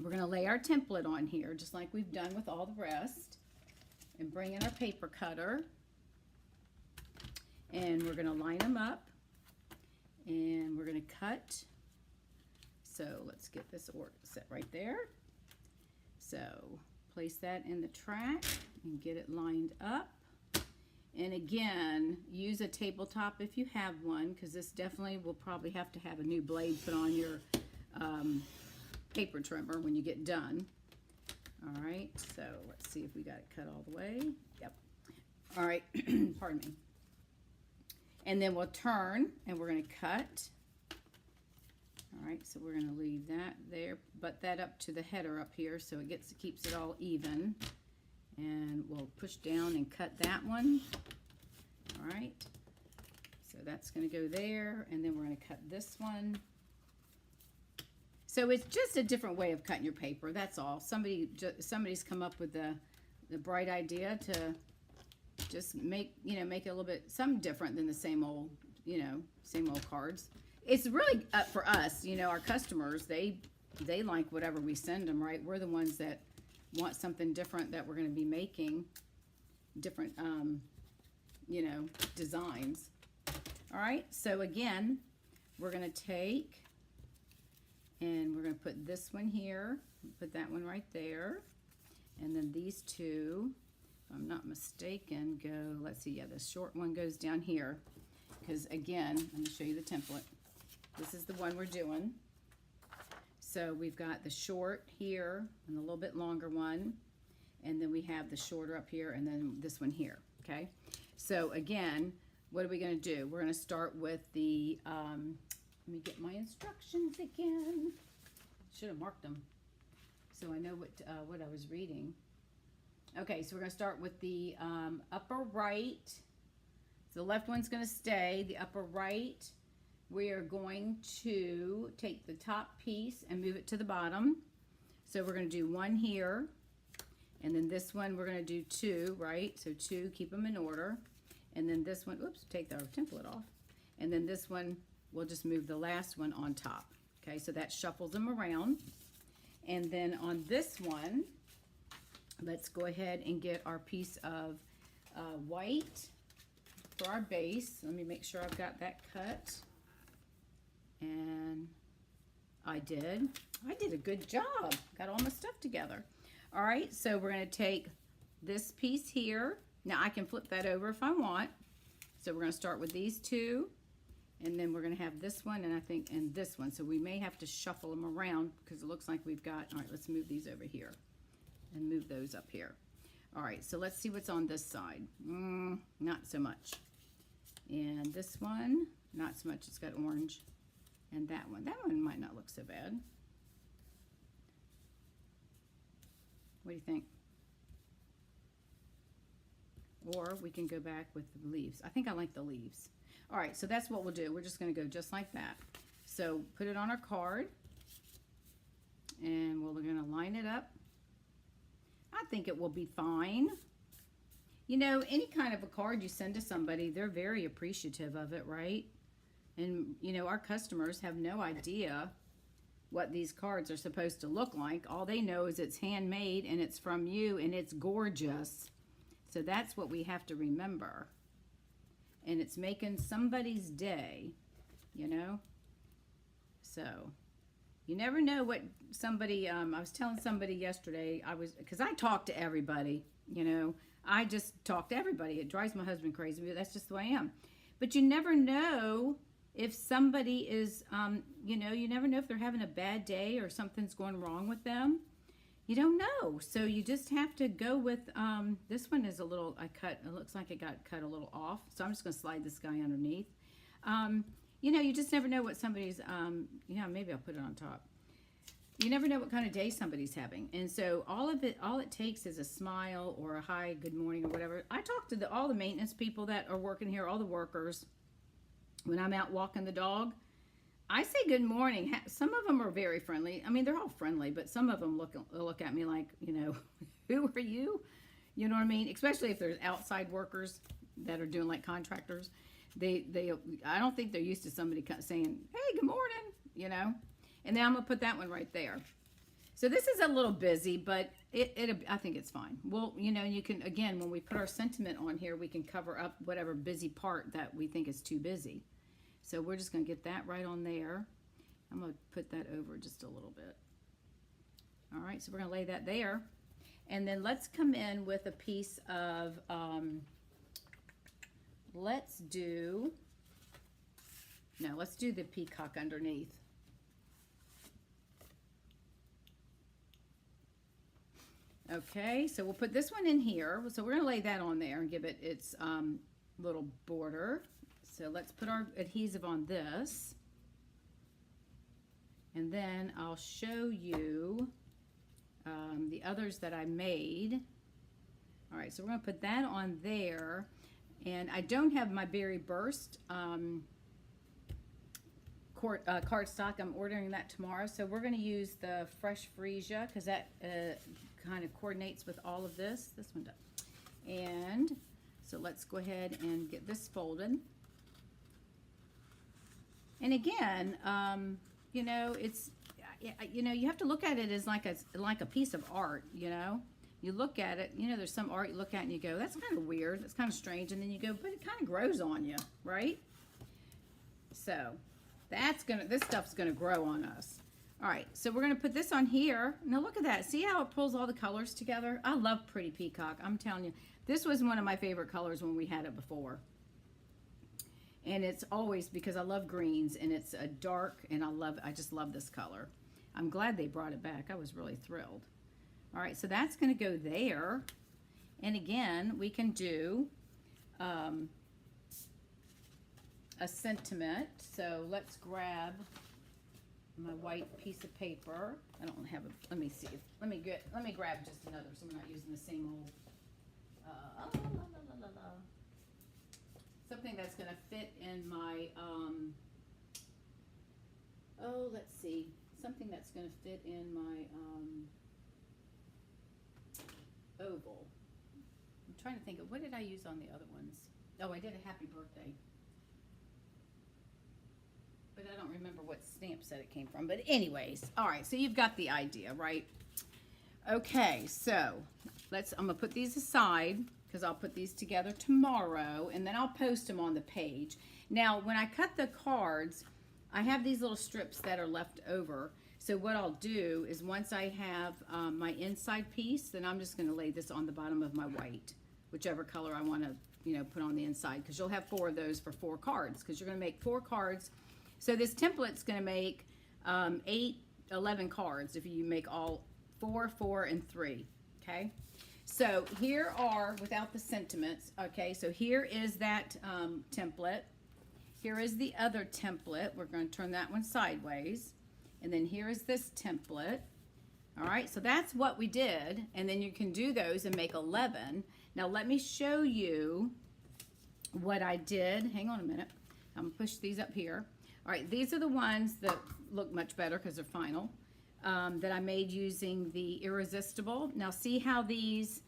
we're going to lay our template on here just like we've done with all the rest, and bring in our paper cutter, and we're going to line them up, and we're going to cut. So let's get this set right there. So place that in the track and get it lined up. And again, use a tabletop if you have one, because this definitely will probably have to have a new blade put on your paper trimmer when you get done. All right, so let's see if we got it cut all the way. Yep. All right, pardon me. And then we'll turn and we're going to cut. All right, so we're going to leave that there, butt that up to the header up here so it keeps it all even. And we'll push down and cut that one. All right, so that's going to go there, and then we're going to cut this one. So it's just a different way of cutting your paper, that's all. Somebody's come up with the bright idea to just make it a little bit something different than the same old cards. It's really up for us, our customers, they like whatever we send them, right? We're the ones that want something different that we're going to be making, different, designs. All right, so again, we're going to take and we're going to put this one here, put that one right there, and then these two, if I'm not mistaken, go, let's see, yeah, the short one goes down here, because again, let me show you the template. This is the one we're doing. So we've got the short here and the little bit longer one, and then we have the shorter up here, and then this one here, okay? So again, what are we going to do? We're going to start with the, let me get my instructions again. Should have marked them so I know what I was reading. Okay, so we're going to start with the upper right. So the left one's going to stay. The upper right, we are going to take the top piece and move it to the bottom. So we're going to do one here, and then this one we're going to do two, right? So two, keep them in order. And then this one, oops, take our template off. And then this one, we'll just move the last one on top. Okay, so that shuffles them around. And then on this one, let's go ahead and get our piece of white for our base. Let me make sure I've got that cut. And I did a good job. Got all my stuff together. All right, so we're going to take this piece here. Now I can flip that over if I want. So we're going to start with these two, and then we're going to have this one, and this one. So we may have to shuffle them around because it looks like we've got, all right, let's move these over here and move those up here. All right, so let's see what's on this side. Not so much. And this one, not so much. It's got orange. And that one might not look so bad. What do you think? Or we can go back with the leaves. I think I like the leaves. All right, so that's what we'll do. We're just going to go just like that. So put it on our card, and we're going to line it up. I think it will be fine. Any kind of a card you send to somebody, they're very appreciative of it, right? And, our customers have no idea what these cards are supposed to look like. All they know is it's handmade and it's from you and it's gorgeous. So that's what we have to remember. And it's making somebody's day, So you never know what somebody, I was telling somebody yesterday, because I talk to everybody, I just talk to everybody. It drives my husband crazy, but that's just the way I am. But you never know if somebody is, you never know if they're having a bad day or something's going wrong with them. You don't know. So you just have to go with, this one is a little, it looks like it got cut a little off. So I'm just going to slide this guy underneath. You just never know what somebody's, maybe I'll put it on top. You never know what kind of day somebody's having. And so all it takes is a smile or a hi, good morning or whatever. I talk to all the maintenance people that are working here, all the workers. When I'm out walking the dog, I say good morning. Some of them are very friendly. I mean, they're all friendly, but some of them look at me like, who are you? You know what I mean? Especially if there's outside workers that are doing like contractors. I don't think they're used to somebody saying, hey, good morning, And then I'm going to put that one right there. So this is a little busy, but I think it's fine. Well, you can, again, when we put our sentiment on here, we can cover up whatever busy part that we think is too busy. So we're just going to get that right on there. I'm going to put that over just a little bit. All right, so we're going to lay that there. And then let's come in with a piece of, let's do the peacock underneath. Okay, so we'll put this one in here. So we're going to lay that on there and give it its little border. So let's put our adhesive on this. And then I'll show you the others that I made. All right, so we're going to put that on there. And I don't have my Berry Burst cardstock. I'm ordering that tomorrow. So we're going to use the Fresh Freesia because that kind of coordinates with all of this. This one does. And so let's go ahead and get this folded. And again, you know, it's, you know, you have to look at it as like a piece of art, you know. You look at it, you know, there's some art you look at and you go, that's kind of weird, that's kind of strange, and then you go, but it kind of grows on you, right? So this stuff's gonna grow on us. All right, so we're gonna put this on here. Now look at that, see how it pulls all the colors together? I love Pretty Peacock, I'm telling you. This was one of my favorite colors when we had it before. And it's always because I love greens, and it's a dark, and I just love this color. I'm glad they brought it back, I was really thrilled. All right, so that's going to go there. And again, we can do a sentiment. So let's grab my white piece of paper. I don't have a, let me see. Let me grab just another so we're not using the same old, something that's going to fit in my, let's see. Something that's going to fit in my, oval. I'm trying to think of, what did I use on the other ones? Oh, I did a happy birthday. But I don't remember what stamp set it came from. But anyways, all right, so you've got the idea, right? Okay, so I'm gonna put these aside because I'll put these together tomorrow and then I'll post them on the page. Now, when I cut the cards, I have these little strips that are left over. So what I'll do is once I have my inside piece, then I'm just going to lay this on the bottom of my white, whichever color I want to, you know, put on the inside, because you'll have 4 of those for 4 cards, because you're going to make 4 cards. So this template's going to make 11 cards if you make all 4, 4, and 3. Okay. So here are, without the sentiments. Okay. So here is that template. Here is the other template. We're going to turn that one sideways. And then here is this template. All right, so that's what we did. And then you can do those and make 11. Now let me show you what I did. Hang on a minute. I'm gonna push these up here. All right, these are the ones that look much better because they're final, that I made using the Irresistible. Now see how these,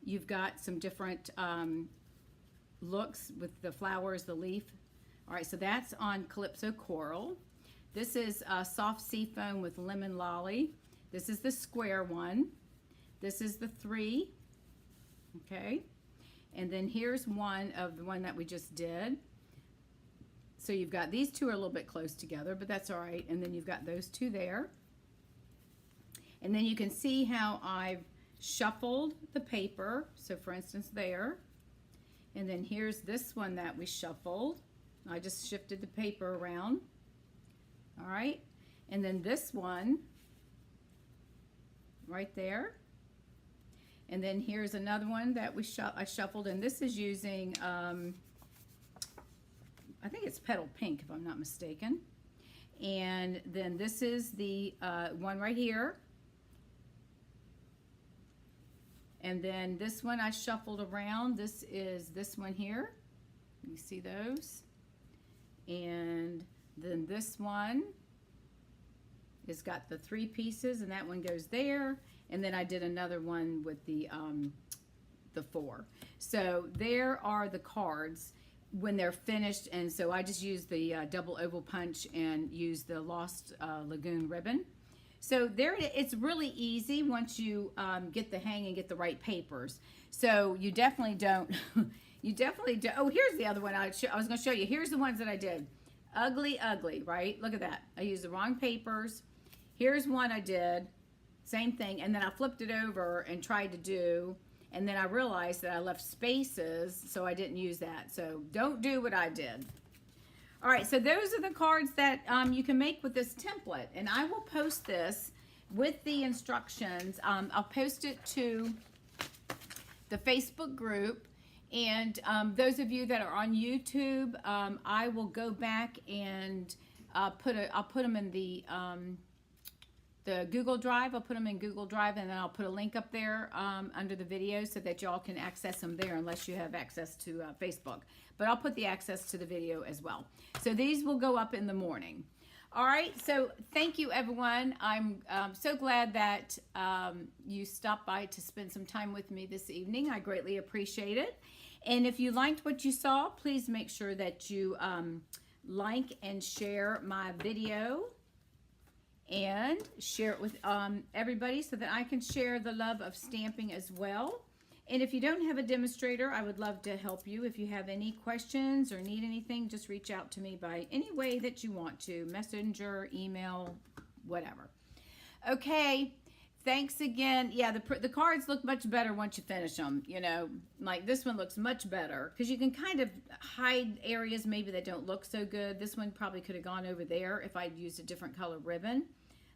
you've got some different looks with the flowers, the leaf. All right, so that's on Calypso Coral. This is Soft Seafoam with Lemon Lolly. This is the square one. This is the 3. Okay. And then here's one of the one that we just did. So you've got these 2 are a little bit close together, but that's all right. And then you've got those 2 there. And then you can see how I've shuffled the paper. So for instance, there. And then here's this one that we shuffled. I just shifted the paper around. All right, and then this one right there, and then here's another one that I shuffled, and this is using I think it's Petal Pink if I'm not mistaken. And then this is the one right here, and then this one I shuffled around. This is this one here. You see those, and then this one has got the 3 pieces, and that one goes there. And then I did another one with the 4. So there are the cards when they're finished. And so I just used the double oval punch and used the Lost Lagoon ribbon. So there it's really easy once you get the hang and get the right papers. So you definitely don't, oh, here's the other one I was going to show you. Here's the ones that I did. Ugly, ugly, right? Look at that. I used the wrong papers. Here's one I did. Same thing. And then I flipped it over and tried to do, and then I realized that I left spaces, so I didn't use that. So don't do what I did. All right, so those are the cards that you can make with this template, and I will post this with the instructions. I'll post it to the Facebook group. And those of you that are on YouTube, I will go back and I'll put them in the Google Drive. I'll put them in Google Drive, and then I'll put a link up there under the video so that y'all can access them there unless you have access to Facebook. But I'll put the access to the video as well. So these will go up in the morning. All right, so thank you, everyone. I'm so glad that you stopped by to spend some time with me this evening. I greatly appreciate it. And if you liked what you saw, please make sure that you like and share my video and share it with everybody so that I can share the love of stamping as well. And if you don't have a demonstrator, I would love to help you. If you have any questions or need anything, just reach out to me by any way that you want to. Messenger, email, whatever. Okay, thanks again. Yeah, the cards look much better once you finish them. You know, like this one looks much better because you can kind of hide areas maybe that don't look so good. This one probably could have gone over there if I'd used a different color ribbon.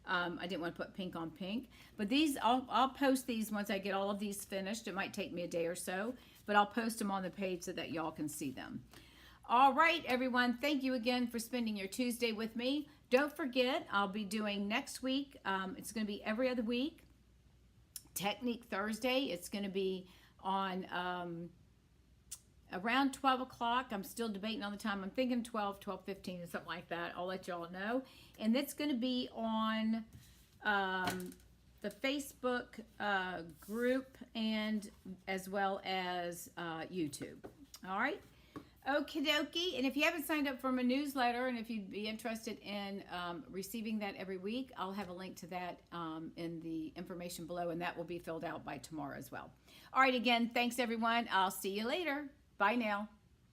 I didn't want to put pink on pink, but these, I'll post these once I get all of these finished. It might take me a day or so, but I'll post them on the page so that y'all can see them. All right, everyone. Thank you again for spending your Tuesday with me. Don't forget, I'll be doing next week. It's going to be every other week. Technique Thursday. It's going to be on around 12 o'clock. I'm still debating on the time. I'm thinking 12, 12:15 or something like that. I'll let y'all know. And that's going to be on the Facebook group and as well as YouTube. All right. Okie dokie. And if you haven't signed up for my newsletter and if you'd be interested in receiving that every week, I'll have a link to that in the information below, and that will be filled out by tomorrow as well. All right. Again, thanks, everyone. I'll see you later. Bye now.